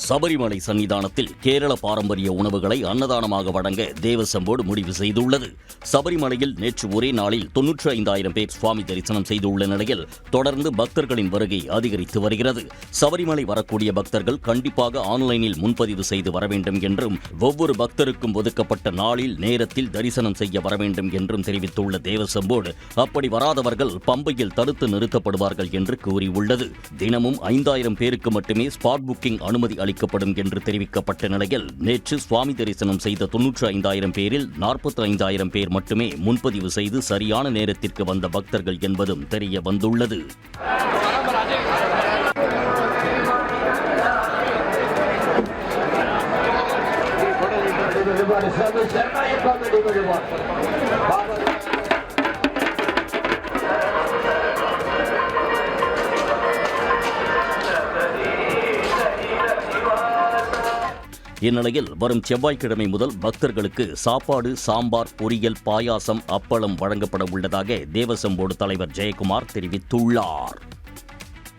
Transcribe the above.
சபரிமலை சன்னிதானத்தில் கேரள பாரம்பரிய உணவுகளை அன்னதானமாக வழங்க தேவசம் போர்டு முடிவு செய்துள்ளது. சபரிமலையில் நேற்று ஒரே நாளில் 95,000 பேர் சுவாமி தரிசனம் செய்துள்ள நிலையில் தொடர்ந்து பக்தர்களின் வருகை அதிகரித்து வருகிறது. சபரிமலை வரக்கூடிய பக்தர்கள் கண்டிப்பாக ஆன்லைனில் முன்பதிவு செய்து வர வேண்டும் என்றும், ஒவ்வொரு பக்தருக்கும் ஒதுக்கப்பட்ட நாளில் நேரத்தில் தரிசனம் செய்ய வர வேண்டும் என்றும் தெரிவித்துள்ள தேவசம் போர்டு, அப்படி வராதவர்கள் பம்பையில் தடுத்து நிறுத்தப்படுவார்கள் என்று கூறியுள்ளது. தினமும் 5,000 பேருக்கு மட்டுமே ஸ்பாட் புக்கிங் அனுமதி அளிக்கப்படும் என்று தெரிவிக்கப்பட்ட நிலையில் நேற்று சுவாமி தரிசனம் செய்த 95,000 பேரில் 45,000 பேர் மட்டுமே முன்பதிவு செய்து சரியான நேரத்திற்கு வந்த பக்தர்கள் என்பதும் தெரிய வந்துள்ளது. இந்நிலையில் வரும் செவ்வாய்க்கிழமை முதல் பக்தர்களுக்கு சாப்பாடு, சாம்பார், பொரியல், பாயாசம், அப்பளம் வழங்கப்பட உள்ளதாக தேவசம் போர்டு தலைவர் ஜெயக்குமார் தெரிவித்துள்ளார்.